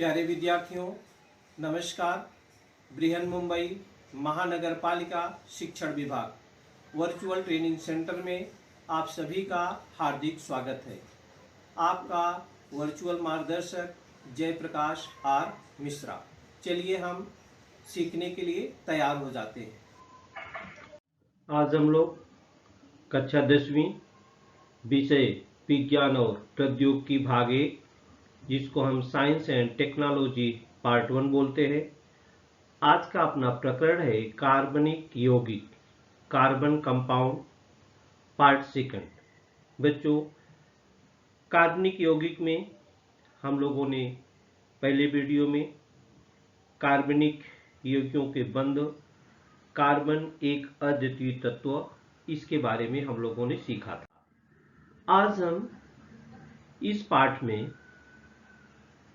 प्यारे विद्यार्थियों, नमस्कार। बृहन मुंबई महानगर पालिका शिक्षण विभाग वर्चुअल ट्रेनिंग सेंटर में आप सभी का हार्दिक स्वागत है। आपका वर्चुअल मार्गदर्शक जयप्रकाश आर मिश्रा। चलिए हम सीखने के लिए तैयार हो जाते हैं। आज हम लोग कक्षा 10वीं विषय विज्ञान और प्रौद्योगिकी भाग 1, जिसको हम साइंस एंड टेक्नोलॉजी पार्ट 1 बोलते हैं। आज का अपना प्रकरण है कार्बनिक यौगिक, कार्बन कंपाउंड, पार्ट 2। बच्चों, कार्बनिक यौगिक में हम लोगों ने पहले वीडियो में कार्बनिक यौगिकों के बंध, कार्बन एक अद्वितीय तत्व, इसके बारे में हम लोगों ने सीखा था। आज हम इस पाठ में,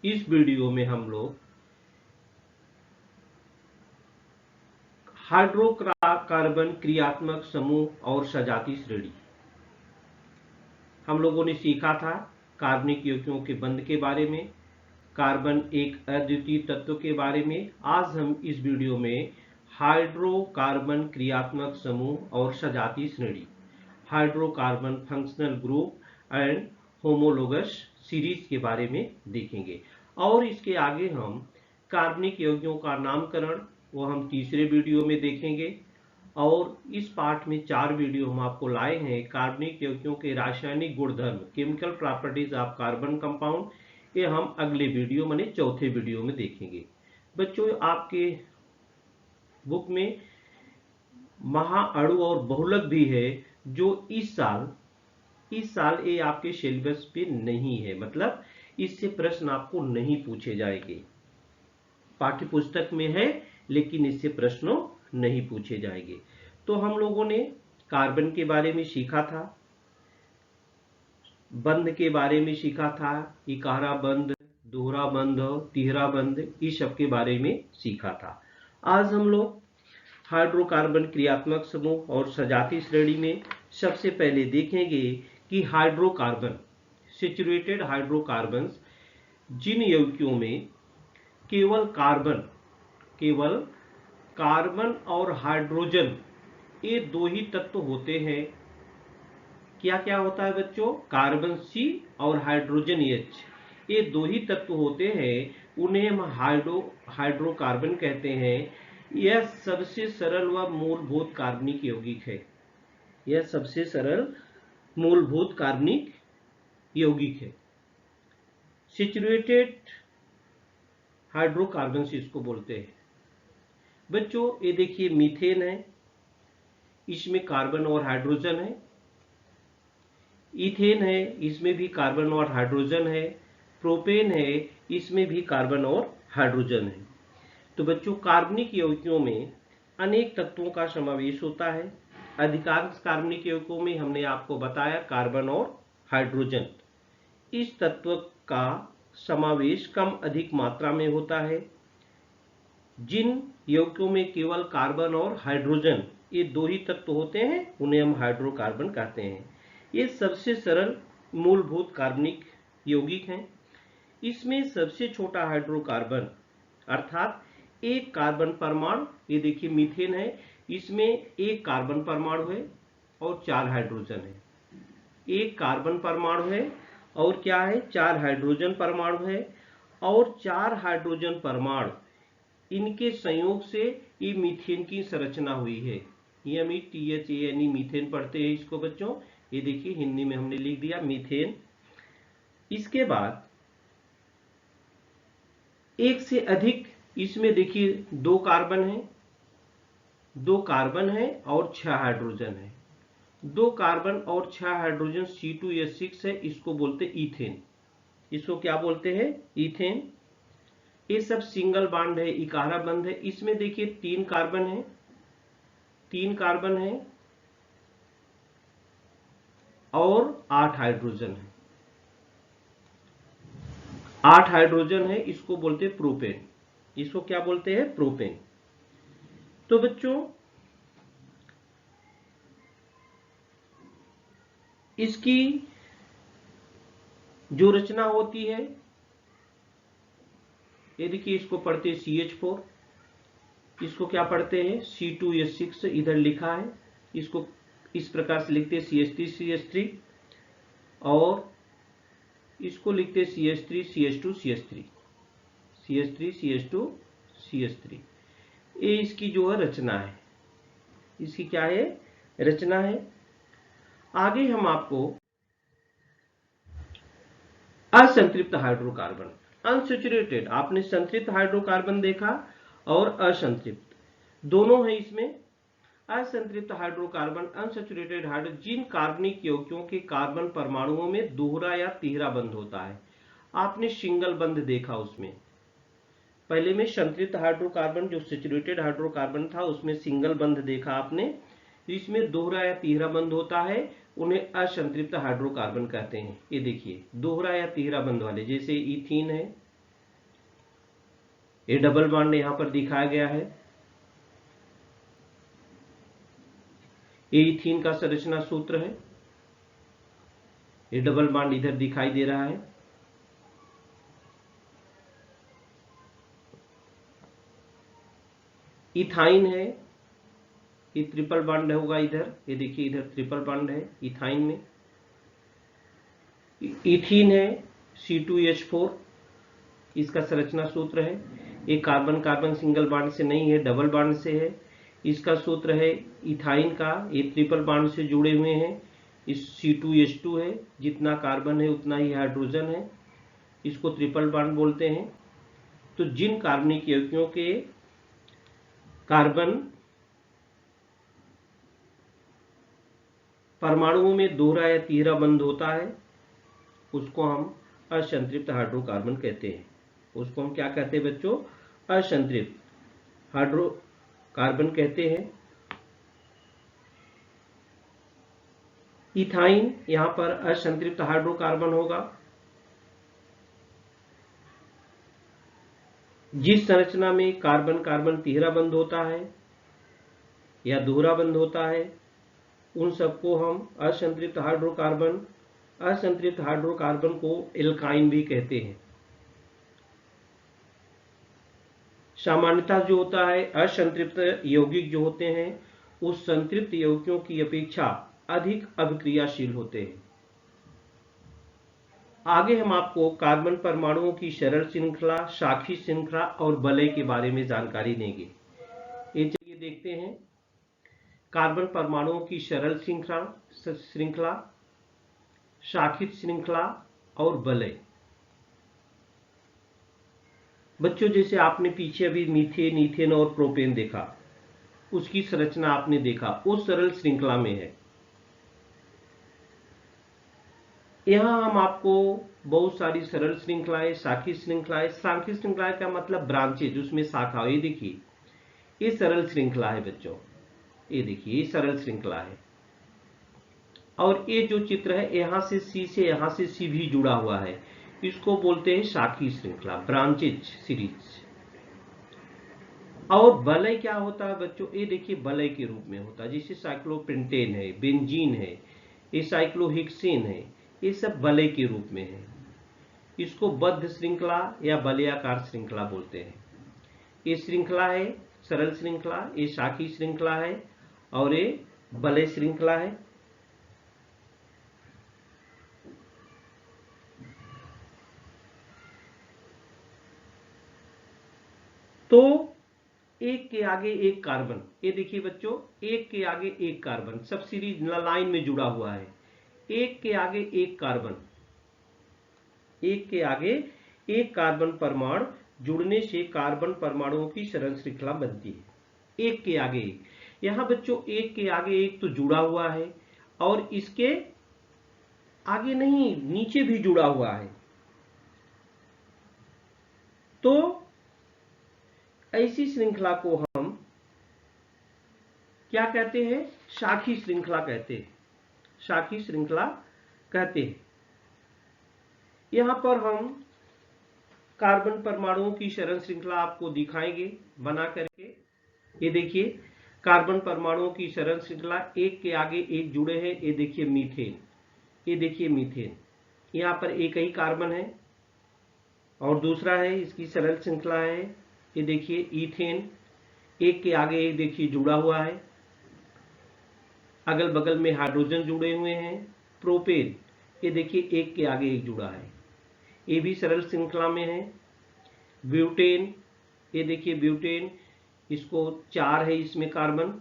इस वीडियो में हम लोग हाइड्रोकार्बन क्रियात्मक समूह और सजातीय श्रेणी, हम लोगों ने सीखा था कार्बनिक यौगिकों के बंध के बारे में, कार्बन एक अद्वितीय तत्व के बारे में। आज हम इस वीडियो में हाइड्रोकार्बन क्रियात्मक समूह और सजातीय श्रेणी, hydrocarbon functional group and homologous series के बारे में देखेंगे। और इसके आगे हम कार्बनिक यौगिकों का नामकरण, वो हम तीसरे वीडियो में देखेंगे। और इस पाठ में 4 वीडियो हम आपको लाए हैं। कार्बनिक यौगिकों के रासायनिक गुणधर्म, chemical properties of carbon compound, ये हम अगले वीडियो माने चौथे वीडियो में देखेंगे। बच्चों, आपके बुक में महाअणु और बहुलक भी है, जो इस साल ये आपके सिलेबस पे नहीं है, मतलब इससे प्रश्न आपको नहीं पूछे जाएंगे। पाठ्य पुस्तक में है लेकिन इससे प्रश्नों नहीं पूछे जाएंगे। तो हम लोगों ने कार्बन के बारे में सीखा था, बंध के बारे में सीखा था, इकारा बंध, दोहरा बंध, तिहरा बंध, इस सब के बारे में सीखा था। आज हम लोग हाइड्रोकार्बन क्रियात्मक समूह और सजातीय श्रेणी में सबसे पहले देखेंगे कि हाइड्रोकार्बन, सैचुरेटेड हाइड्रोकार्बन्स, जिन यौगिकों में केवल कार्बन और हाइड्रोजन, ये 2 ही तत्व होते हैं। क्या क्या होता है बच्चों? कार्बन C और हाइड्रोजन H, ये 2 ही तत्व होते हैं। उन्हें हम हाइड्रोकार्बन कहते हैं। यह सबसे सरल व मूलभूत कार्बनिक यौगिक है। यह सबसे सरल मूलभूत कार्बनिक यौगिक है। सैचुरेटेड हाइड्रोकार्बन इसको बोलते हैं। बच्चों, ये देखिए मीथेन है, इसमें कार्बन और हाइड्रोजन है। इथेन है, इसमें भी कार्बन और हाइड्रोजन है। प्रोपेन है, इसमें भी कार्बन और हाइड्रोजन है। तो बच्चों, कार्बनिक यौगिकों में अनेक तत्वों का समावेश होता है। अधिकांश कार्बनिक यौगिकों में हमने आपको बताया कार्बन और हाइड्रोजन, इस तत्व का समावेश कम अधिक मात्रा में होता है। जिन यौगिकों में केवल कार्बन और हाइड्रोजन, ये 2 ही तत्व होते हैं, उन्हें हम हाइड्रोकार्बन कहते हैं। ये सबसे सरल मूलभूत कार्बनिक यौगिक हैं। इसमें सबसे छोटा हाइड्रोकार्बन, अर्थात एक कार्बन परमाणु, ये देखिए मीथेन है, इसमें एक कार्बन परमाणु है और 4 हाइड्रोजन है। एक कार्बन परमाणु है और क्या है? 4 हाइड्रोजन परमाणु है। और 4 हाइड्रोजन परमाणु, इनके संयोग से ये मीथेन की संरचना हुई है। METHANE मीथेन पढ़ते हैं इसको बच्चों। ये देखिए हिंदी में हमने लिख दिया मीथेन। इसके बाद एक से अधिक, इसमें देखिए 2 कार्बन है, 2 कार्बन है और 6 हाइड्रोजन है। 2 कार्बन और 6 हाइड्रोजन C2H6 है, इसको बोलते ईथेन। इसको क्या बोलते हैं? ईथेन। ये सब सिंगल बॉन्ड है, इकारा बंध है। इसमें देखिए 3 कार्बन है, 3 कार्बन है और 8 हाइड्रोजन है। 8 हाइड्रोजन है, इसको बोलते हैं प्रोपेन। इसको क्या बोलते हैं? प्रोपेन। तो बच्चों, इसकी जो रचना होती है, ये देखिए इसको पढ़ते हैं CH4, इसको क्या पढ़ते हैं C2H6 इधर लिखा है, इसको इस प्रकार से लिखते हैं CH3CH3, और इसको लिखते हैं CH3CH2CH3, CH3CH2CH3। ये इसकी जो है रचना है, इसकी क्या है रचना है। आगे हम आपको असंतृप्त हाइड्रोकार्बन, अनसैचुरेटेड, आपने संतृप्त हाइड्रोकार्बन देखा और असंतृप्त दोनों है इसमें। असंतृप्त हाइड्रोकार्बन, अनसैचुरेटेड हाइड्रोजन, जिन कार्बनिक यौगिकों के कार्बन परमाणुओं में दोहरा या तीहरा बंध होता है। आपने सिंगल बंध देखा उसमें, पहले में संतृप्त हाइड्रोकार्बन जो सैचुरेटेड हाइड्रोकार्बन था उसमें सिंगल बंध देखा आपने, इसमें दोहरा या तीहरा बंध होता है, उन्हें असंतृप्त हाइड्रोकार्बन कहते हैं। ये देखिए दोहरा या तीहरा बंध वाले, जैसे इथीन है, ये डबल बॉन्ड यहां पर दिखाया गया है, ये इथीन का संरचना सूत्र है, ये डबल बॉन्ड इधर दिखाई दे रहा है। इथाइन है, ये ट्रिपल बॉन्ड होगा इधर, ये देखिए इधर ट्रिपल बॉन्ड है इथाइन में। इथीन है C2H4, इसका संरचना सूत्र है, ये कार्बन कार्बन सिंगल बॉन्ड से नहीं है, डबल बॉन्ड से है। इसका सूत्र है इथाइन का, ये ट्रिपल बॉन्ड से जुड़े हुए हैं, इस C2H2 है, जितना कार्बन है उतना ही हाइड्रोजन है, इसको ट्रिपल बॉन्ड बोलते हैं। तो जिन कार्बनिक यौगिकों के कार्बन परमाणुओं में दोहरा या तीहरा बंध होता है उसको हम असंतृप्त हाइड्रोकार्बन कहते हैं। उसको हम क्या कहते हैं बच्चों, असंतृप्त हाइड्रोकार्बन कहते हैं। इथाइन यहां पर असंतृप्त हाइड्रोकार्बन होगा। जिस संरचना में कार्बन कार्बन तीहरा बंध होता है या दोहरा बंध होता है उन सबको हम असंतृप्त हाइड्रोकार्बन, असंतृप्त हाइड्रोकार्बन को एल्काइन भी कहते हैं। सामान्यतः जो होता है असंतृप्त यौगिक जो होते हैं उस संतृप्त यौगिकों की अपेक्षा अधिक अभिक्रियाशील होते हैं। आगे हम आपको कार्बन परमाणुओं की सरल श्रृंखला, शाखी श्रृंखला और वलय के बारे में जानकारी देंगे। ये चलिए देखते हैं, कार्बन परमाणुओं की सरल श्रृंखला, शाखित श्रृंखला और वलय। बच्चों जैसे आपने पीछे अभी मीथेन, ईथेन और प्रोपेन देखा, उसकी संरचना आपने देखा, उस सरल श्रृंखला में है। यहां हम आपको बहुत सारी सरल श्रृंखलाएं, शाखी श्रृंखलाएं, शाखी श्रृंखलाएं का मतलब ब्रांचेज, उसमें शाखा, ये देखिए ये सरल श्रृंखला है बच्चों, ये देखिए ये सरल श्रृंखला है। और ये जो चित्र है यहां से सी भी जुड़ा हुआ है, इसको बोलते हैं शाखी श्रृंखला, ब्रांचेज सीरीज। और वलय क्या होता है बच्चों, ये देखिए वलय के रूप में होता है, जैसे साइक्लोपेंटेन है, बेंजीन है, ये साइक्लोहेक्सेन है, ये सब वलय के रूप में है। इसको बद्ध श्रृंखला या वलयाकार श्रृंखला बोलते हैं। ये श्रृंखला है सरल श्रृंखला, ये शाखी श्रृंखला है और ये वलय श्रृंखला है। तो एक के आगे एक कार्बन, ये देखिए बच्चों एक के आगे एक कार्बन, सब सीरीज लाइन में जुड़ा हुआ है। एक के आगे एक कार्बन, एक के आगे एक कार्बन परमाणु जुड़ने से कार्बन परमाणुओं की सरल श्रृंखला बनती है। एक के आगे एक, यहां बच्चों एक के आगे एक तो जुड़ा हुआ है और इसके आगे नहीं, नीचे भी जुड़ा हुआ है। तो ऐसी श्रृंखला को हम क्या कहते हैं, शाखी श्रृंखला कहते हैं, शाखी श्रृंखला कहते हैं। यहां पर हम कार्बन परमाणुओं की सरल श्रृंखला आपको दिखाएंगे बना करके। ये देखिए कार्बन परमाणुओं की सरल श्रृंखला, एक के आगे एक जुड़े हैं। ये देखिए मीथेन, ये देखिए मीथेन, यहां पर एक ही कार्बन है, और दूसरा है इसकी सरल श्रृंखला है, ये देखिए ईथेन, एक के आगे एक देखिए जुड़ा हुआ है, अगल बगल में हाइड्रोजन जुड़े हुए हैं। प्रोपेन, ये देखिए एक के आगे एक जुड़ा है, ये भी सरल श्रृंखला में है। ब्यूटेन, ये देखिए ब्यूटेन, इसको 4 है इसमें कार्बन,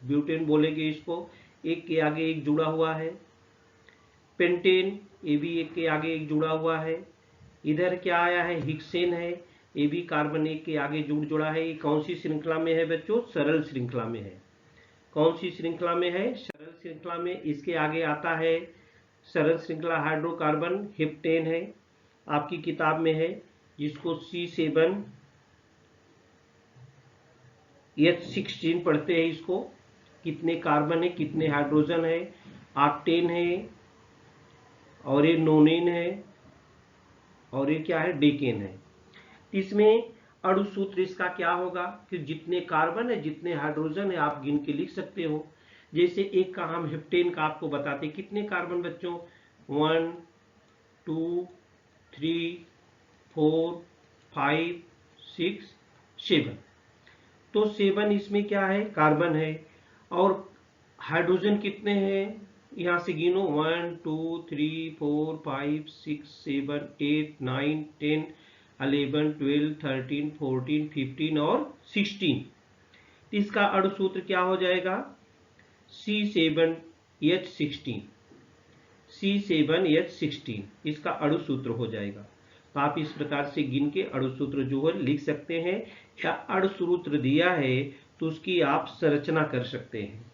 ब्यूटेन बोलेंगे इसको, एक के आगे एक जुड़ा हुआ है। पेंटेन, ये भी एक के आगे एक जुड़ा हुआ है। इधर क्या आया है, हेक्सेन है, ये भी कार्बन एक के आगे जुड़ा है। ये कौन सी श्रृंखला में है बच्चों, सरल श्रृंखला में है। कौन सी श्रृंखला में है, सरल श्रृंखला में। इसके आगे आता है सरल श्रृंखला हाइड्रोकार्बन, हेप्टेन है, आपकी किताब में है, जिसको C7H16 पढ़ते हैं। इसको कितने कार्बन है, कितने हाइड्रोजन है, ऑक्टेन है, और ये नोनेन है, और ये क्या है, डेकेन है। इसमें अणु सूत्र इसका क्या होगा कि जितने कार्बन है जितने हाइड्रोजन है आप गिन के लिख सकते हो। जैसे एक का हम हेप्टेन का आपको बताते, कितने कार्बन बच्चों, 1 2 3 4 5 6 7, तो 7 इसमें क्या है, कार्बन है। और हाइड्रोजन कितने हैं, यहां से गिनो, 1 2 3 4 5 6 7 8 9 10 11 12 13 14 15 और 16। इसका अणु सूत्र क्या हो जाएगा, C7H16, C7H16 इसका अणु सूत्र हो जाएगा। तो आप इस प्रकार से गिन के अणु सूत्र जो है लिख सकते हैं, या अणु सूत्र दिया है तो उसकी आप संरचना कर सकते हैं।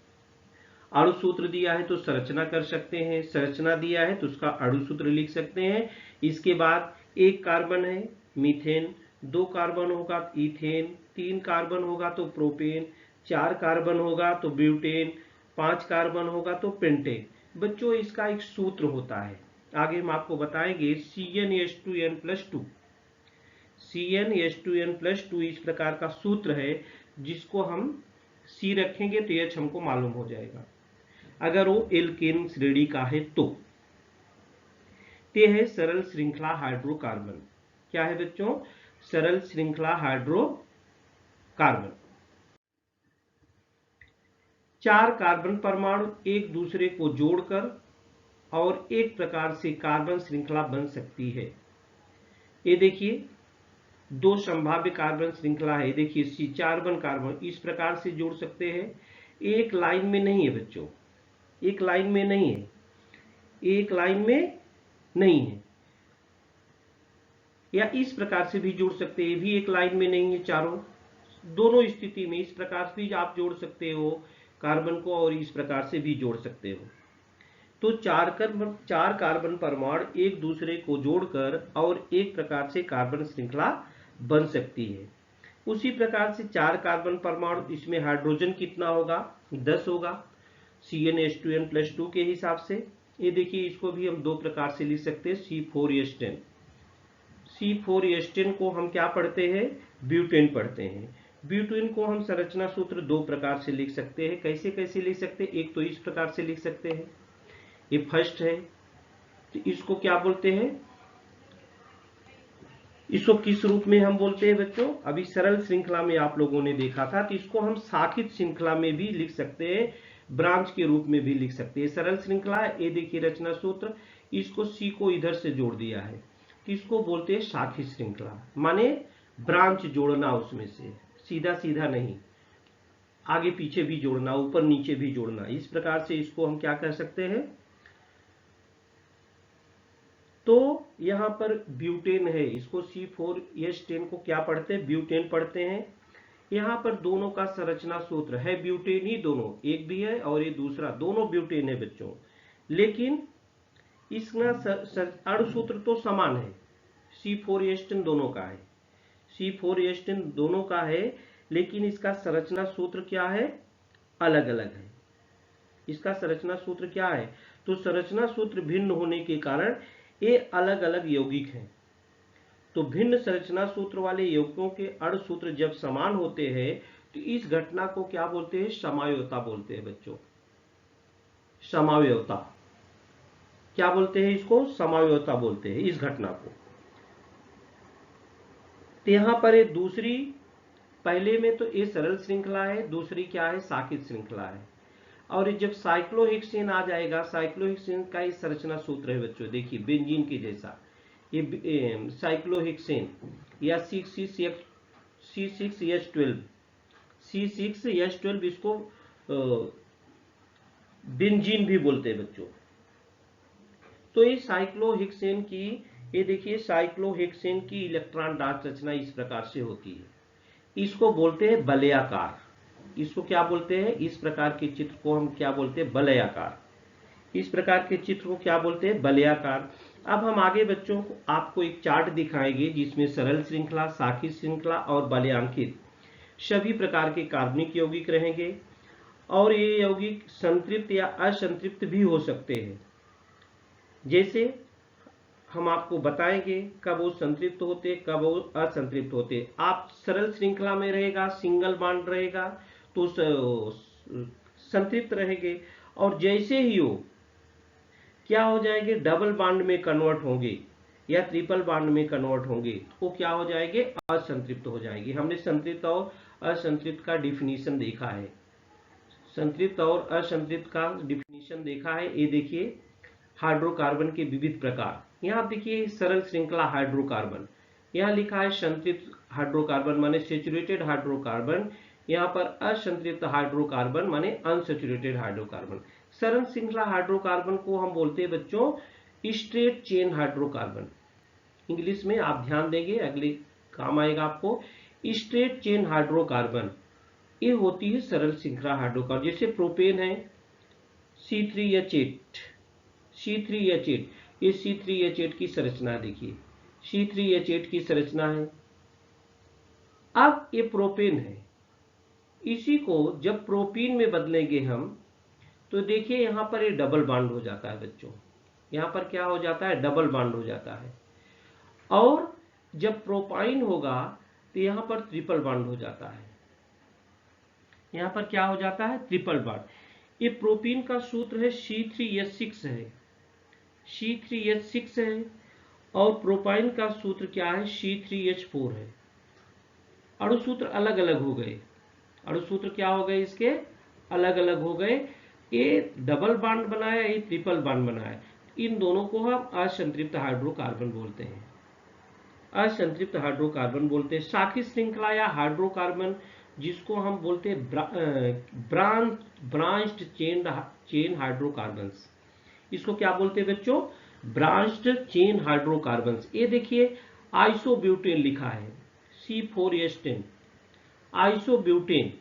अणु सूत्र दिया है तो संरचना कर सकते हैं, संरचना दिया है तो उसका अणु सूत्र लिख सकते हैं। इसके बाद एक कार्बन है मीथेन, 2 कार्बन होगा इथेन, 3 कार्बन होगा तो प्रोपेन, 4 कार्बन होगा तो ब्यूटेन, 5 कार्बन होगा तो पेंटेन। बच्चों इसका एक सूत्र होता है, आगे हम आपको बताएंगे, CnH2n+2। CnH2n+2 इस प्रकार का सूत्र है, जिसको हम C रखेंगे तो H हमको मालूम हो जाएगा, अगर वो एल्केन श्रेणी का है तो। ते है सरल श्रृंखला हाइड्रोकार्बन। क्या है बच्चों, सरल श्रृंखला हाइड्रोकार्बन। 4 कार्बन परमाणु एक दूसरे को जोड़कर और एक प्रकार से कार्बन श्रृंखला बन सकती है। ये देखिए 2 संभाव्य कार्बन श्रृंखला है, देखिए C4 कार्बन इस प्रकार से जोड़ सकते हैं। एक लाइन में नहीं है बच्चों, एक लाइन में नहीं है, एक लाइन में नहीं है, या इस प्रकार से भी जोड़ सकते हैं, भी एक लाइन में नहीं है। चारों, दोनों स्थिति में इस प्रकार से भी आप जोड़ सकते हो कार्बन को, और इस प्रकार से भी जोड़ सकते हो। तो 4 कार्बन परमाणु एक दूसरे को जोड़कर और एक प्रकार से कार्बन श्रृंखला बन सकती है। उसी प्रकार से 4 कार्बन परमाणु, इसमें हाइड्रोजन कितना होगा, 10 होगा CnH2n+2 के हिसाब से। ये देखिए इसको भी हम 2 प्रकार से लिख सकते हैं, C4H10। C4H10 को हम क्या पढ़ते हैं, ब्यूटेन पढ़ते हैं। ब्यूटेन को हम संरचना सूत्र 2 प्रकार से लिख सकते हैं। कैसे कैसे लिख सकते हैं, एक तो इस प्रकार से लिख सकते हैं, ये फर्स्ट है, तो इसको क्या बोलते हैं, इसको किस रूप में हम बोलते हैं बच्चों, अभी सरल श्रृंखला में आप लोगों ने देखा था, तो इसको हम शाखित श्रृंखला में भी लिख सकते हैं, ब्रांच के रूप में भी लिख सकते हैं। सरल श्रृंखला, ये देखिए रचना सूत्र, इसको C को इधर से जोड़ दिया है, तो इसको बोलते हैं शाखित श्रृंखला, माने ब्रांच जोड़ना, उसमें से सीधा सीधा नहीं, आगे पीछे भी जोड़ना, ऊपर नीचे भी जोड़ना, इस प्रकार से इसको हम क्या कह सकते हैं। तो यहां पर ब्यूटेन है, इसको C4H10 को क्या पढ़ते हैं, ब्यूटेन पढ़ते हैं। यहां पर दोनों का संरचना सूत्र है ब्यूटेन ही, दोनों, एक भी है और ये दूसरा, दोनों ब्यूटेन है बच्चों, लेकिन इसका अणु सूत्र तो समान है, C4H10 दोनों का है, C4H10 दोनों का है, लेकिन इसका संरचना सूत्र क्या है, अलग अलग है। इसका संरचना सूत्र क्या है, तो संरचना सूत्र भिन्न होने के कारण ये अलग अलग यौगिक हैं। तो भिन्न संरचना सूत्र वाले यौगिकों के अणु सूत्र जब समान होते हैं तो इस घटना को क्या बोलते हैं, समावयवता बोलते हैं बच्चों, समावयवता। क्या बोलते हैं इसको, समावयवता बोलते हैं इस घटना को। तो यहाँ पर ये दूसरी, पहले में तो ये सरल श्रृंखला है, दूसरी क्या है, साकित श्रृंखला है। और जब साइक्लोहेक्सेन आ जाएगा, साइक्लोहेक्सेन का ही संरचना सूत्र है बच्चों, देखिए बेंजीन के जैसा, ये साइक्लोहेक्सेन या C6H12 इसको बेंजीन भी बोलते हैं बच्चों। तो ये साइक्लोहेक्सेन की, ये देखिए साइक्लोहेक्सेन की इलेक्ट्रॉन डार्ट रचना इस प्रकार से होती है, इसको बोलते हैं वलयाकार। इसको क्या बोलते हैं, इस प्रकार के चित्र को हम क्या बोलते हैं, वलयाकार। इस प्रकार के चित्र को क्या बोलते हैं, वलयाकार। अब हम आगे बच्चों को आपको एक चार्ट दिखाएंगे जिसमें सरल श्रृंखला, साखी श्रृंखला और वलयांकित सभी प्रकार के कार्बनिक यौगिक रहेंगे। और ये यौगिक संतृप्त या असंतृप्त भी हो सकते हैं, जैसे हम आपको बताएंगे कब वो संतृप्त होते, कब वो असंतृप्त होते। आप सरल श्रृंखला में रहेगा, सिंगल बॉन्ड रहेगा तो संतृप्त रहेंगे, और जैसे ही वो क्या हो जाएंगे, डबल बॉन्ड में कन्वर्ट होंगे या ट्रिपल बॉन्ड में कन्वर्ट होंगे तो क्या हो जाएंगे, असंतृप्त हो जाएंगे। हमने संतृप्त और असंतृप्त का डिफिनीशन देखा है, संतृप्त और असंतृप्त का डिफिनीशन देखा है। ये देखिए हाइड्रोकार्बन के विविध प्रकार, यहाँ देखिए सरल श्रृंखला हाइड्रोकार्बन, यहाँ लिखा है संतृप्त हाइड्रोकार्बन माने सेचुरेटेड हाइड्रोकार्बन, यहाँ पर असंतृप्त हाइड्रोकार्बन माने अनसेचुरेटेड हाइड्रोकार्बन। सरल श्रृंखला हाइड्रोकार्बन को हम बोलते हैं बच्चों स्ट्रेट चेन हाइड्रोकार्बन। इंग्लिश में आप ध्यान देंगे, अगले काम आएगा आपको। स्ट्रेट चेन हाइड्रोकार्बन ये होती है सरल श्रृंखला हाइड्रोकार्बन। जैसे प्रोपेन है C3H8, ये C3H8 की संरचना देखिए, C3H8 की संरचना है। अब ये प्रोपेन है, इसी को जब प्रोपीन में बदलेंगे हम तो देखिए यहाँ पर ये डबल बॉन्ड हो जाता है बच्चों, यहाँ पर क्या हो जाता है, डबल बॉन्ड हो जाता है। और जब प्रोपाइन होगा तो यहाँ पर ट्रिपल बॉन्ड हो जाता है, यहाँ पर क्या हो जाता है, ट्रिपल बॉन्ड। ये प्रोपीन का सूत्र है C3H6 है, C3H6 है, और प्रोपाइन का सूत्र क्या है, C3H4 है। अणुसूत्र अलग अलग हो गए, अणुसूत्र क्या हो गए, इसके अलग अलग हो गए। ये डबल बॉन्ड बनाया, ये ट्रिपल बॉन्ड बनाया, इन दोनों को हम असंतृप्त हाइड्रोकार्बन बोलते हैं, असंतृप्त हाइड्रोकार्बन बोलते हैं। साखी श्रृंखला या हाइड्रोकार्बन जिसको हम बोलते हैं ब्रांच्ड चेन हाइड्रोकार्बन्स, इसको क्या बोलते हैं बच्चों, ब्रांच्ड चेन हाइड्रोकार्बन्स। ये देखिए आइसोब्यूटेन लिखा है C4H10, आइसोब्यूटेन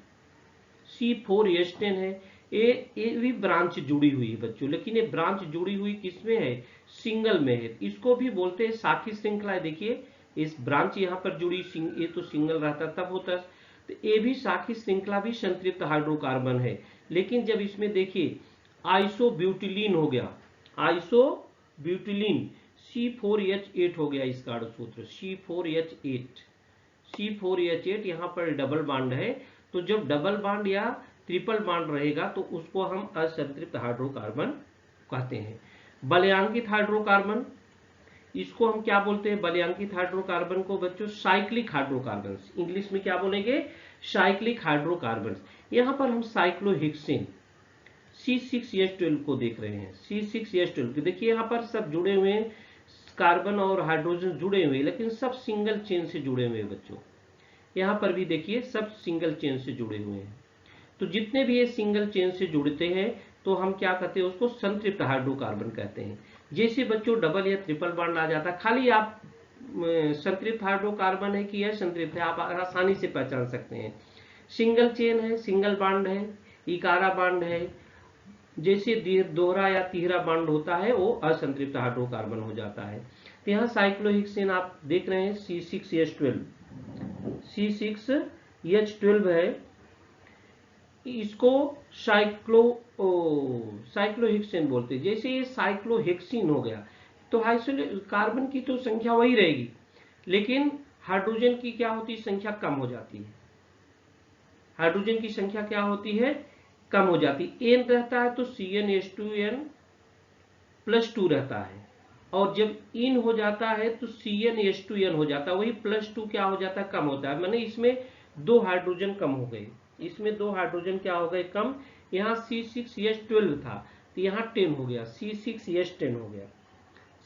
C4H10 है। ये भी ब्रांच जुड़ी हुई है बच्चों, लेकिन ये ब्रांच जुड़ी हुई किसमें है, सिंगल में है। इसको भी बोलते हैं साखी श्रृंखला है। देखिए इस ब्रांच यहाँ पर जुड़ी, ये तो सिंगल रहता तब होता, तो ये भी साखी श्रृंखला भी संतृप्त हाइड्रोकार्बन है। लेकिन जब इसमें देखिए आइसोब्यूटिलीन हो गया, आइसोब्यूटिलीन C4H8 हो गया, इसका अणुसूत्र C4H8 यहाँ पर डबल बॉन्ड है। तो जब डबल बॉन्ड या ट्रिपल बॉन्ड रहेगा तो उसको हम असंतृप्त हाइड्रोकार्बन कहते हैं। वलयांकित हाइड्रोकार्बन, इसको हम क्या बोलते हैं, वलयांकित हाइड्रोकार्बन को बच्चों साइक्लिक हाइड्रोकार्बन, इंग्लिश में क्या बोलेंगे, साइक्लिक हाइड्रोकार्बन। यहाँ पर हम साइक्लोहेक्सेन C6H12 को देख रहे हैं, C6H12 देखिए यहाँ पर सब जुड़े हुए हैं, कार्बन और हाइड्रोजन जुड़े हुए, लेकिन सब सिंगल चेन से जुड़े हुए हैं बच्चों। यहाँ पर भी देखिए सब सिंगल चेन से जुड़े हुए हैं। तो जितने भी ये सिंगल चेन से जुड़ते हैं तो हम क्या कहते हैं, उसको संतृप्त हाइड्रोकार्बन कहते हैं। जैसे बच्चों डबल या ट्रिपल बॉन्ड आ जाता है, खाली आप संतृप्त हाइड्रोकार्बन है कि यह संतृप्त है आप आसानी से पहचान सकते हैं। सिंगल चेन है, सिंगल बॉन्ड है, इकारा बॉन्ड है, जैसे दोहरा या तीहरा बॉन्ड होता है वो असंतृप्त हाइड्रोकार्बन हो जाता है। तो यहाँ साइक्लोहेक्सेन आप देख रहे हैं C6H12 है, इसको साइक्लोहेक्सेन बोलते हैं। जैसे ये साइक्लोहेक्सीन हो गया तो कार्बन की तो संख्या वही रहेगी, लेकिन हाइड्रोजन की क्या होती है, संख्या कम हो जाती है। हाइड्रोजन की संख्या क्या होती है, कम हो जाती है। N रहता है तो CnH2n+2 रहता है, और जब इन हो जाता है तो CnH2n हो जाता है, वही +2 क्या हो जाता है, कम होता है, माने इसमें 2 हाइड्रोजन कम हो गए, इसमें 2 हाइड्रोजन क्या हो गए, कम। यहाँ C6H12 था तो यहाँ 10 हो गया, C6H10 हो गया,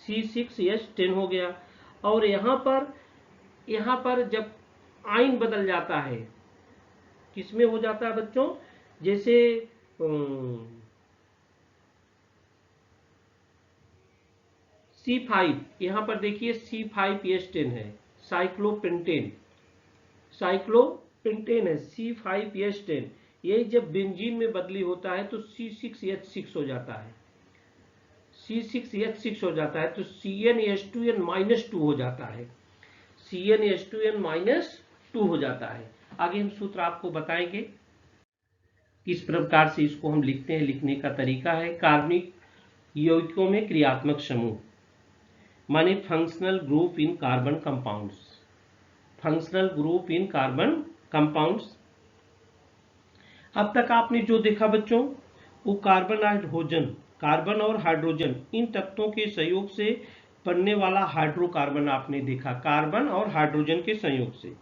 C6H10 हो गया। और यहाँ पर जब आयन बदल जाता है, किसमें हो जाता है बच्चों, जैसे C5, यहाँ पर देखिए C5H10 है, साइक्लोपेंटेन है, C5H10, यही जब बेंजीन में बदली होता है तो C6H6 हो जाता है, C6H6 हो जाता है, तो CnH2n-2 हो जाता है, CnH2n-2 हो जाता है। आगे हम सूत्र आपको बताएंगे किस प्रकार से इसको हम लिखते हैं। लिखने का तरीका है, कार्बनिक यौगिकों में क्रियात्मक समूह माने functional group in carbon compounds, functional group in carbon compounds. अब तक आपने जो देखा बच्चों, वो कार्बन और हाइड्रोजन इन तत्वों के संयोग से बनने वाला हाइड्रोकार्बन आपने देखा, कार्बन और हाइड्रोजन के संयोग से।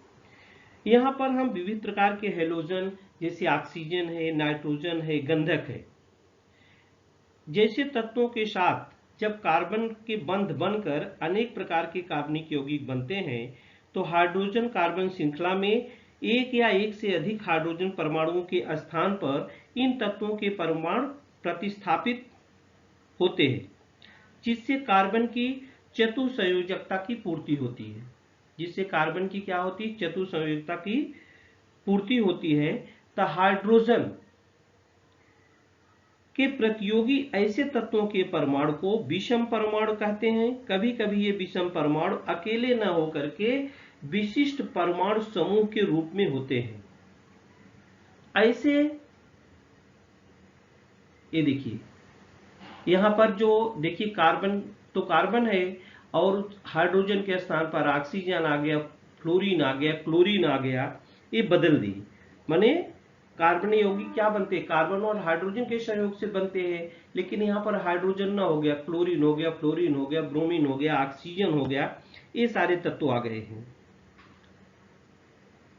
यहाँ पर हम विविध प्रकार के हेलोजन जैसे ऑक्सीजन है, नाइट्रोजन है, गंधक है जैसे तत्वों के साथ जब कार्बन के बंध बनकर अनेक प्रकार के कार्बनिक यौगिक बनते हैं तो हाइड्रोजन कार्बन श्रृंखला में एक या एक से अधिक हाइड्रोजन परमाणुओं के स्थान पर इन तत्वों के परमाणु प्रतिस्थापित होते हैं, जिससे कार्बन की चतुसंयोजकता की पूर्ति होती है, जिससे कार्बन की क्या होती है, चतुसंयोजकता की पूर्ति होती है। तो हाइड्रोजन के प्रतियोगी ऐसे तत्वों के परमाणु को विषम परमाणु कहते हैं। कभी कभी ये विषम परमाणु अकेले न होकर के विशिष्ट परमाणु समूह के रूप में होते हैं। ऐसे ये देखिए यहाँ पर जो देखिए कार्बन तो कार्बन है और हाइड्रोजन के स्थान पर ऑक्सीजन आ गया, फ्लोरीन आ गया, क्लोरीन आ गया, ये बदल दी, माने कार्बन यौगिक क्या बनते हैं, कार्बन और हाइड्रोजन के संयोग से बनते हैं। लेकिन यहाँ पर हाइड्रोजन ना हो गया, क्लोरीन हो गया, फ्लोरीन हो गया, ब्रोमीन हो गया, ऑक्सीजन हो गया, ये सारे तत्व आ गए हैं।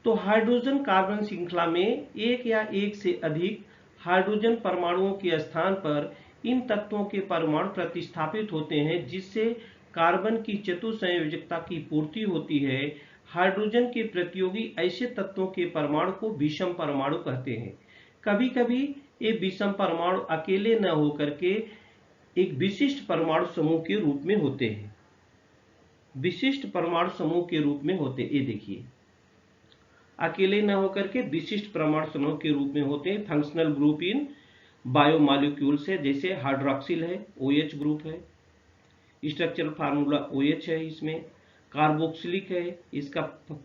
तो हाइड्रोजन कार्बन श्रृंखला में एक या एक से अधिक हाइड्रोजन परमाणुओं के स्थान पर इन तत्वों के परमाणु प्रतिस्थापित होते हैं, जिससे कार्बन की चतुसंयोजकता की पूर्ति होती है। हाइड्रोजन के प्रतियोगी ऐसे तत्वों के परमाणु को विषम परमाणु कहते हैं। कभी कभी ये विषम परमाणु अकेले न होकर के एक विशिष्ट परमाणु समूह के रूप में होते हैं, विशिष्ट परमाणु समूह के रूप में होते हैं। ये देखिए अकेले न होकर के विशिष्ट परमाणु समूह के रूप में होते हैं। फंक्शनल ग्रुप इन बायोमॉलिक्यूल्स है, जैसे हाइड्रोक्सिल है, OH ग्रुप है, स्ट्रक्चरल फार्मूला OH है, इसमें कार्बोक्सिलिक है, इसका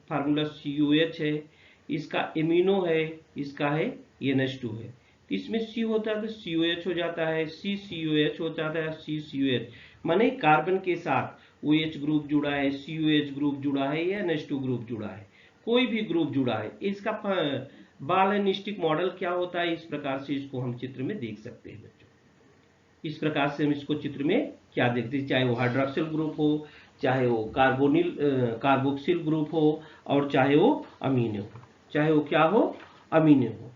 फार्मूला COH है, इसका एमिनो है, इसका है NH2 है। तो इसमें C होता है तो COH हो जाता है, CCOH हो जाता है, CCOH, माने कार्बन के साथ OH ग्रुप जुड़ा है, COH ग्रुप जुड़ा है या NH2 ग्रुप जुड़ा है, कोई भी ग्रुप जुड़ा है। इसका बॉल एंड स्टिक मॉडल क्या होता है, इस प्रकार से इसको हम चित्र में देख सकते हैं बच्चों। इस प्रकार से हम इसको चित्र में क्या देखते हैं, चाहे वो हाइड्रोक्सिल ग्रुप हो, चाहे वो कार्बोक्सिल ग्रुप हो, और चाहे वो अमीनो हो, चाहे वो क्या हो, अमीनो हो।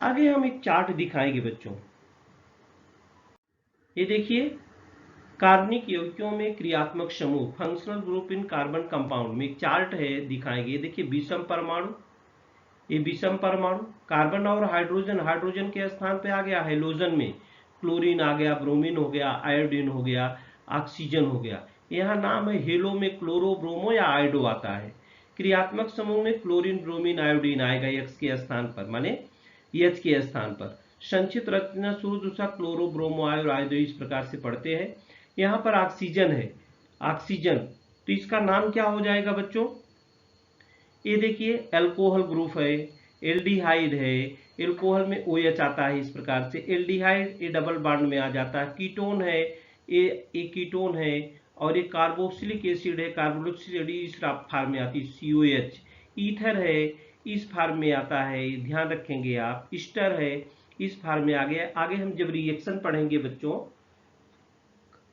आगे हम एक चार्ट दिखाएंगे बच्चों। ये देखिए कार्बनिक यौगिकों में क्रियात्मक समूह, functional group in carbon compound में एक चार्ट है, दिखाएंगे। ये देखिए विषम परमाणु, ये विषम परमाणु कार्बन और हाइड्रोजन, हाइड्रोजन के स्थान पे आ गया हाइलोजन में क्लोरीन आ गया, ब्रोमीन हो गया, आयोडीन हो गया, ऑक्सीजन हो गया। यहाँ नाम है हेलो में क्लोरो, ब्रोमो या आयोडो आता है। क्रियात्मक समूह में क्लोरीन, ब्रोमीन, आयोडीन आएगा X के स्थान पर, माने H के स्थान पर। संक्षिप्त रचना सूत्र दूसरा क्लोरो, ब्रोमो, आयोडो इस प्रकार से पढ़ते हैं। यहाँ पर ऑक्सीजन है, ऑक्सीजन, तो इसका नाम क्या हो जाएगा बच्चों, ये देखिए एल्कोहल ग्रुप है, एल्डिहाइड है, एल्कोहल में OH आता है, इस प्रकार से एल्डिहाइड ये डबल बॉन्ड में आ जाता है। कीटोन है, ये कीटोन है, और ये कार्बोक्सिलिक एसिड है, कार्बोक्सिलिक एसिड इस फार्म में आती है COH। ईथर है, इस फार्म में आता है, ध्यान रखेंगे आप। ईस्टर है, इस फार्म में आ गया। आगे हम जब रिएक्शन पढ़ेंगे बच्चों,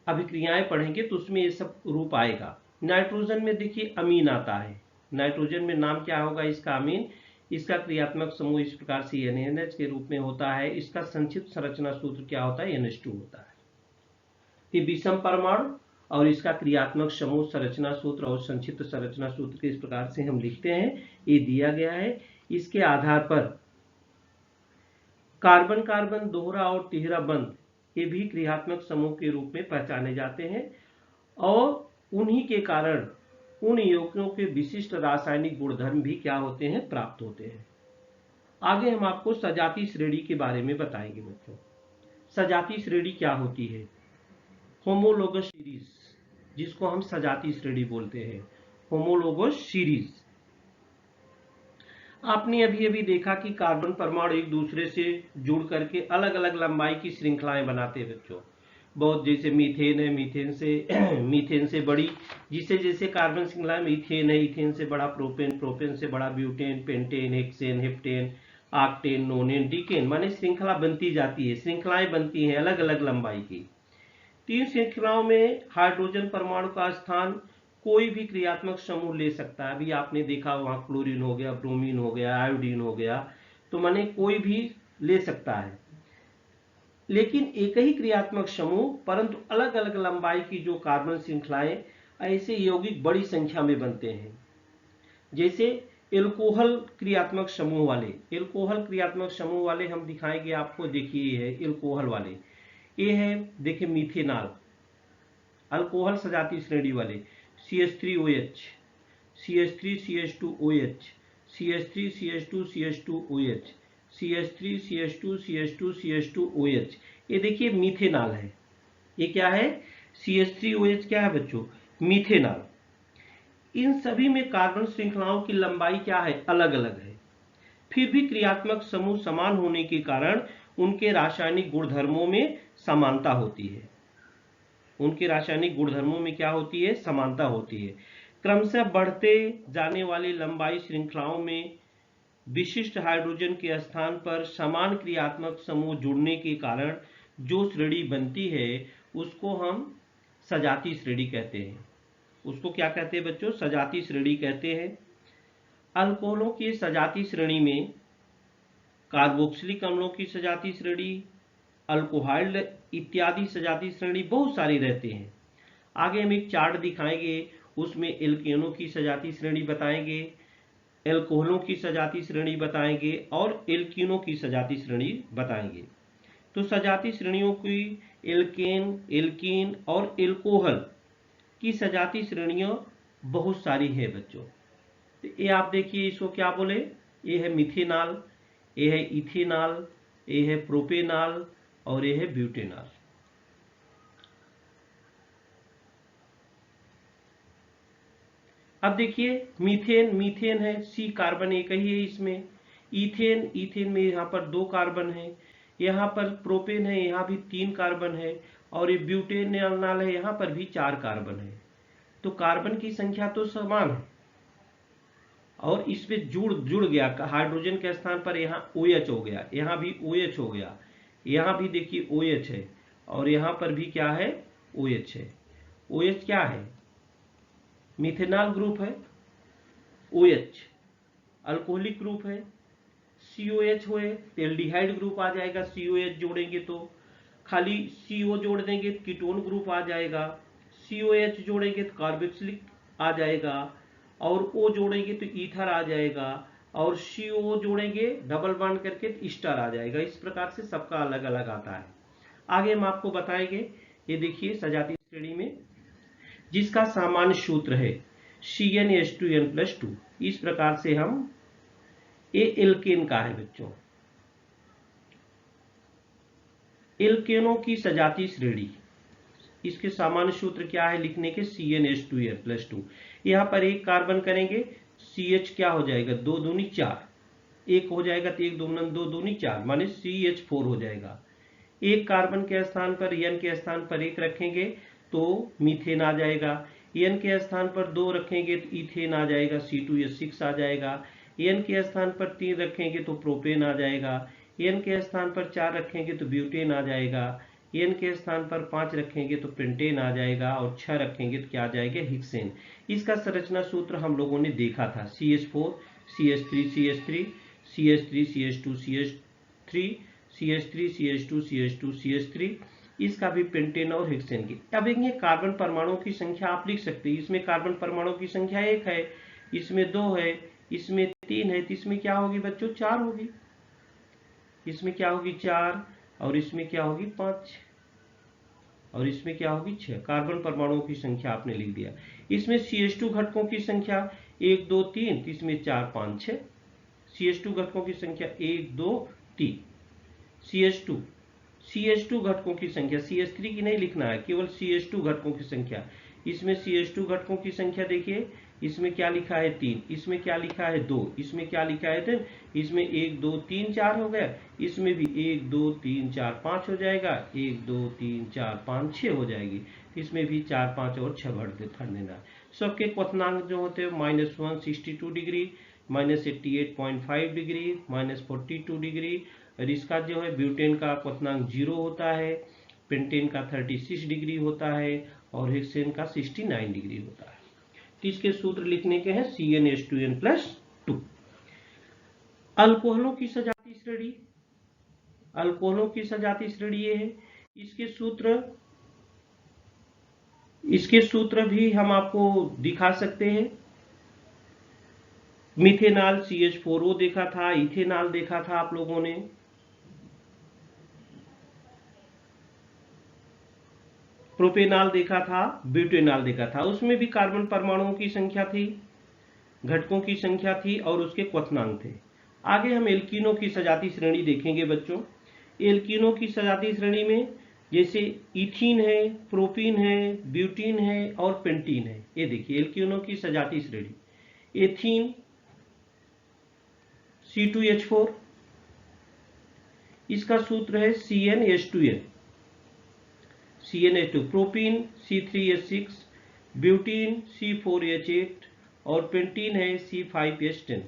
अभिक्रियाएं पढ़ेंगे तो उसमें ये सब रूप आएगा। नाइट्रोजन में देखिए अमीन आता है। नाइट्रोजन में नाम क्या होगा इसका? अमीन। इसका क्रियात्मक समूह इस प्रकार से NaNH के रूप में होता है। इसका संक्षिप्त संरचना सूत्र क्या होता है? NH2 होता है। ये विषम परमाणु और इसका क्रियात्मक समूह संरचना सूत्र और संक्षिप्त संरचना सूत्र के इस प्रकार से हम लिखते हैं, ये दिया गया है। इसके आधार पर कार्बन कार्बन दोहरा और तिहरा बंध ये भी क्रियात्मक समूह के रूप में पहचाने जाते हैं और उन्हीं के कारण उन यौगिकों के विशिष्ट रासायनिक गुणधर्म भी क्या होते हैं? प्राप्त होते हैं। आगे हम आपको सजाती श्रेणी के बारे में बताएंगे बच्चों। सजाती श्रेणी क्या होती है? होमोलोगस सीरीज, जिसको हम सजाती श्रेणी बोलते हैं, होमोलोगस सीरीज। आपने अभी अभी देखा कि कार्बन परमाणु एक दूसरे से जुड़ करके अलग अलग लंबाई की श्रृंखलाएं बनाते हैं बच्चों। बहुत, जैसे मीथेन है, मीथेन से बड़ी, जिसे जैसे कार्बन श्रृंखला में इथेन है, इथेन से बड़ा प्रोपेन, प्रोपेन से बड़ा butane, pentane, hexane, heptane, octane, नोनेन, decane, माने श्रृंखला बनती जाती है, श्रृंखलाएं बनती हैं अलग अलग लंबाई की। तीन श्रृंखलाओं में हाइड्रोजन परमाणु का स्थान कोई भी क्रियात्मक समूह ले सकता है। अभी आपने देखा वहां क्लोरीन हो गया, ब्रोमीन हो गया, आयोडीन हो गया, तो माने कोई भी ले सकता है। लेकिन एक ही क्रियात्मक समूह परंतु अलग अलग लंबाई की जो कार्बन श्रृंखलाएं, ऐसे यौगिक बड़ी संख्या में बनते हैं। जैसे एल्कोहल क्रियात्मक समूह वाले, एल्कोहल क्रियात्मक समूह वाले हम दिखाएंगे आपको। देखिए ये है एल्कोहल वाले, ये है देखिए मीथेनॉल। अल्कोहल सजाती श्रेणी वाले CH3OH, CH3CH2OH, CH3CH2CH2OH, CH3CH2CH2CH2OH, ये देखिए मीथेनॉल है। ये क्या है? CH3OH क्या है बच्चों? मीथेनॉल। इन सभी में कार्बन श्रृंखलाओं की लंबाई क्या है? अलग अलग है। फिर भी क्रियात्मक समूह समान होने के कारण उनके रासायनिक गुणधर्मों में समानता होती है। उनके रासायनिक गुणधर्मों में क्या होती है? समानता होती है। क्रमशः बढ़ते जाने वाली लंबाई श्रृंखलाओं में विशिष्ट हाइड्रोजन के स्थान पर समान क्रियात्मक समूह जुड़ने के कारण जो श्रेणी बनती है उसको हम सजाती श्रेणी कहते हैं। उसको क्या कहते हैं बच्चों? सजाती श्रेणी कहते हैं। अल्कोहलों की सजाती श्रेणी में कार्बोक्सिलिक अम्लों की सजाती श्रेणी, अल्कोहल इत्यादि सजाती श्रेणी बहुत सारी रहते हैं। आगे हम एक चार्ट दिखाएंगे, उसमें एल्केनों की सजाती श्रेणी बताएंगे, एल्कोहलों की सजाती श्रेणी बताएंगे और एल्कीनों की सजाती श्रेणी बताएंगे। तो सजाती श्रेणियों की एल्केन, एल्कीन और एल्कोहल की सजाती श्रेणियां बहुत सारी है बच्चों। ये आप देखिए, इसको क्या बोले? ये है मिथेनॉल, ये है इथेनॉल, ये है प्रोपेनॉल और ये है ब्यूटेनॉल। अब देखिए मीथेन, मीथेन है, C कार्बन एक ही है इसमें। इथेन, इथेन में यहाँ पर 2 कार्बन है। यहाँ पर प्रोपेन है, यहाँ भी 3 कार्बन है। और ये ब्यूटेनॉल है, यहाँ पर भी 4 कार्बन है। तो कार्बन की संख्या तो समान है और इसमें जुड़ गया हाइड्रोजन के स्थान पर यहाँ OH हो गया, यहाँ भी OH हो गया, यहाँ भी देखिए OH है और यहाँ पर भी क्या है? OH है। OH क्या है? मिथेनॉल ग्रुप है। OH अल्कोहलिक ग्रुप है। COH हो एल्डिहाइड ग्रुप आ जाएगा। COH जोड़ेंगे तो, खाली CO जोड़ देंगे तो कीटोन ग्रुप आ जाएगा। COH जोड़ेंगे तो कार्बोक्सिलिक आ जाएगा और O जोड़ेंगे तो ईथर आ जाएगा और CO जोड़ेंगे डबल बॉन्ड करके तो ईस्टर आ जाएगा। इस प्रकार से सबका अलग अलग आता है। आगे हम आपको बताएंगे। ये देखिए सजाती श्रेणी में जिसका सामान्य सूत्र है CnH2n+2। इस प्रकार से हम, ये एल्केन का है बच्चों। एल्केनों की सजाती श्रेणी, इसके सामान्य सूत्र क्या है लिखने के? CnH2n+2। यहाँ पर एक कार्बन करेंगे, CH क्या हो जाएगा? 2 दूनी 4, एक हो जाएगा तो 1 2 दूनी 4, माने CH4 हो जाएगा। एक कार्बन के स्थान पर, N के स्थान पर 1 रखेंगे तो मीथेन आ जाएगा। N के स्थान पर 2 रखेंगे तो इथेन आ जाएगा, C2H6 आ जाएगा। N के स्थान पर 3 रखेंगे तो प्रोपेन आ जाएगा। N के स्थान पर 4 रखेंगे तो ब्यूटेन आ जाएगा। N के स्थान पर 5 रखेंगे तो पेंटेन आ जाएगा और 6 रखेंगे तो क्या आ जाएगा, हेक्सेन। इसका संरचना सूत्र हम लोगों ने देखा था, CH4 CH3 CH3 CH3 CH2 CH3 CH3 CH2 CH2 CH3, इसका भी पेंटेन और हेक्सेन की। अब ये कार्बन परमाणुओं की संख्या आप लिख सकते हैं। इसमें कार्बन परमाणुओं की संख्या 1 है, इसमें 2 है, इसमें 3 है, तो इसमें क्या होगी बच्चों, 4 होगी। इसमें क्या होगी, 4, और इसमें क्या होगी, 5, और इसमें क्या होगी, 6। कार्बन परमाणुओं की संख्या आपने लिख दिया। इसमें CH2 घटकों की संख्या 1 2 3, तो इसमें 4 5 6। CH2 घटकों की संख्या 1 2 3। CH2 घटकों की संख्या, CH3 की नहीं लिखना है, केवल CH2 घटकों की संख्या। इसमें CH2 घटकों की संख्या देखिए, इसमें क्या लिखा है, 3, इसमें क्या लिखा है, 2, इसमें क्या लिखा है, 3, इसमें 1 2 3 4 हो गया, इसमें भी 1 2 3 4 5 हो जाएगा, 1 2 3 4 5 6 हो जाएगी, इसमें भी 4 5 और 6 भर देना। सबके क्वथनांक जो होते हैं -162 डिग्री, -88.5 डिग्री, -42 डिग्री, और इसका जो है ब्यूटेन का क्वथनांक 0 होता है, पेंटेन का 36 डिग्री होता है, और हेक्सेन का 69 डिग्री होता है। तो इसके सूत्र लिखने के हैं CnH2n+2। अल्कोहलों की सजाती श्रेणी, अल्कोहलों की सजाती श्रेणी ये है। इसके सूत्र भी हम आपको दिखा सकते हैं। मिथेनॉल CH4O देखा था, इथेनॉल देखा था आप लोगों ने, प्रोपेनॉल देखा था, ब्यूटेनॉल देखा था। उसमें भी कार्बन परमाणुओं की संख्या थी, घटकों की संख्या थी, और उसके क्वथनांक थे। आगे हम एल्कीनों की सजाती श्रेणी देखेंगे बच्चों। एल्कीनों की सजाती श्रेणी में जैसे इथीन है, प्रोपीन है, ब्यूटीन है और पेंटीन है। ये देखिए एल्कीनों की सजाती श्रेणी। एथीन C2H4, इसका सूत्र है CnH2n। CnH2, propene C3H6, butene C4H8 और पेंटीन है C5H10।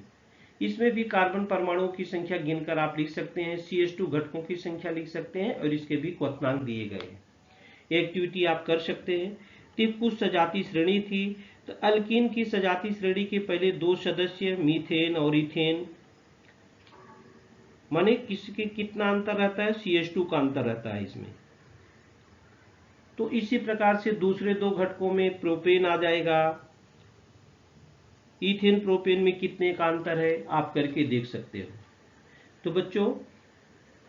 इसमें भी कार्बन परमाणुओं की संख्या गिनकर आप लिख सकते हैं, CH2 घटकों की संख्या लिख सकते हैं, और इसके भी क्वथनांक दिए गए हैं। एक्टिविटी आप कर सकते हैं। तब कुछ सजाती श्रेणी थी, तो अल्कीन की सजाती श्रेणी के पहले 2 सदस्य मीथेन और इथेन, माने किसके कितना अंतर रहता है, CH2 का अंतर रहता है इसमें। तो इसी प्रकार से दूसरे 2 घटकों में प्रोपेन आ जाएगा। इथेन प्रोपेन में कितने का अंतर है आप करके देख सकते हो। तो बच्चों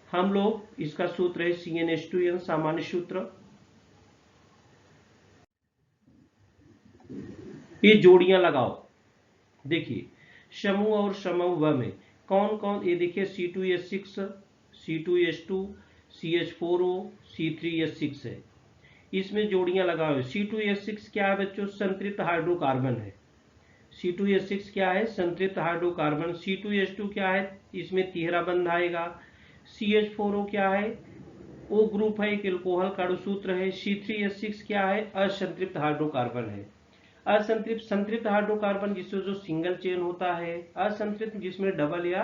हम लोग, इसका सूत्र है CnH2n, सामान्य सूत्र। ये जोड़ियां लगाओ, देखिए समूह और समूह व में कौन कौन, ये देखिए C2H6, C2H2, CH4O, C3H6 है। इसमें जोड़ियां लगाओ। C2H6 क्या है बच्चों, संतृप्त हाइड्रोकार्बन है। C2H6 क्या है, संतृप्त हाइड्रोकार्बन। C2H2 क्या है, इसमें तिहरा बंध आएगा। CH4O क्या है, O ग्रुप है, एक एल्कोहल का सूत्र है। C3H6 क्या है, असंतृप्त हाइड्रोकार्बन है। असंतृप्त, संतृप्त हाइड्रोकार्बन जिसमें जो सिंगल चेन होता है, असंतृप्त जिसमें डबल या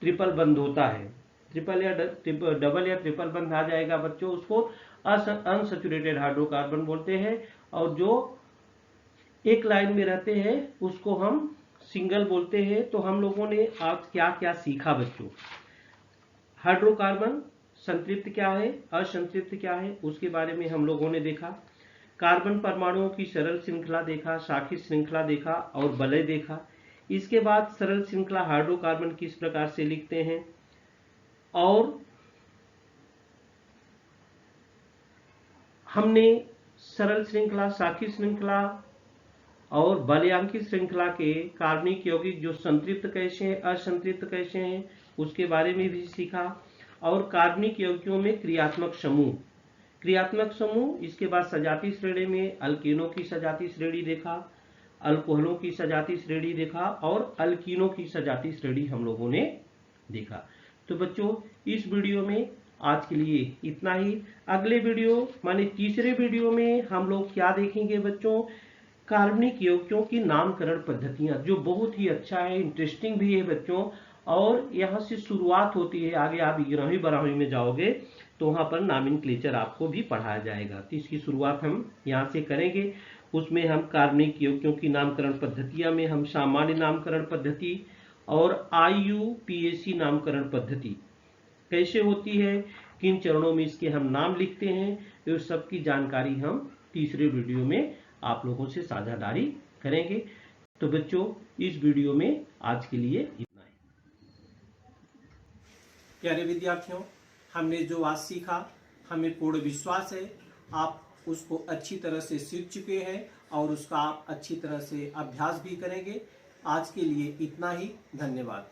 ट्रिपल बंध होता है। ट्रिपल या डबल या ट्रिपल बंध आ जाएगा बच्चों, उसको अनसैचुरेटेड हाइड्रोकार्बन बोलते हैं, और जो एक लाइन में रहते हैं उसको हम सिंगल बोलते हैं। तो हम लोगों ने आज क्या क्या सीखा बच्चों, हाइड्रोकार्बन संतृप्त क्या है, असंतृप्त क्या है, उसके बारे में हम लोगों ने देखा। कार्बन परमाणुओं की सरल श्रृंखला देखा, शाखी श्रृंखला देखा और वलय देखा। इसके बाद सरल श्रृंखला हाइड्रोकार्बन किस प्रकार से लिखते हैं, और हमने सरल श्रृंखला, शाखी श्रृंखला और वलयांकित श्रृंखला के कार्बनिक यौगिक जो संतृप्त कैसे हैं, असंतृप्त कैसे हैं, उसके बारे में भी सीखा। और कार्बनिक यौगिकों में क्रियात्मक समूह, इसके बाद सजाती श्रेणी में अल्केनों की सजाती श्रेणी देखा, अल्कोहलों की सजाती श्रेणी देखा, और अल्कीनों की सजाती श्रेणी हम लोगों ने देखा। तो बच्चों इस वीडियो में आज के लिए इतना ही। अगले वीडियो माने तीसरे वीडियो में हम लोग क्या देखेंगे बच्चों, कार्बनिक यौगिकों की नामकरण पद्धतियां, जो बहुत ही अच्छा है, इंटरेस्टिंग भी है बच्चों, और यहाँ से शुरुआत होती है, आगे आप 11वीं 12वीं में जाओगे तो वहाँ पर नॉमेनक्लेचर आपको भी पढ़ाया जाएगा। तो इसकी शुरुआत हम यहाँ से करेंगे। उसमें हम कार्बनिक यौगिकों की नामकरण पद्धतियाँ में हम सामान्य नामकरण पद्धति और IUPAC नामकरण पद्धति कैसे होती है, किन चरणों में इसके हम नाम लिखते हैं, तो सब की जानकारी हम तीसरे वीडियो में आप लोगों से साझेदारी करेंगे। तो बच्चों इस वीडियो में आज के लिए इतना ही। प्यारे विद्यार्थियों, हमने जो आज सीखा हमें पूर्ण विश्वास है आप उसको अच्छी तरह से सीख चुके हैं और उसका आप अच्छी तरह से अभ्यास भी करेंगे। आज के लिए इतना ही। धन्यवाद।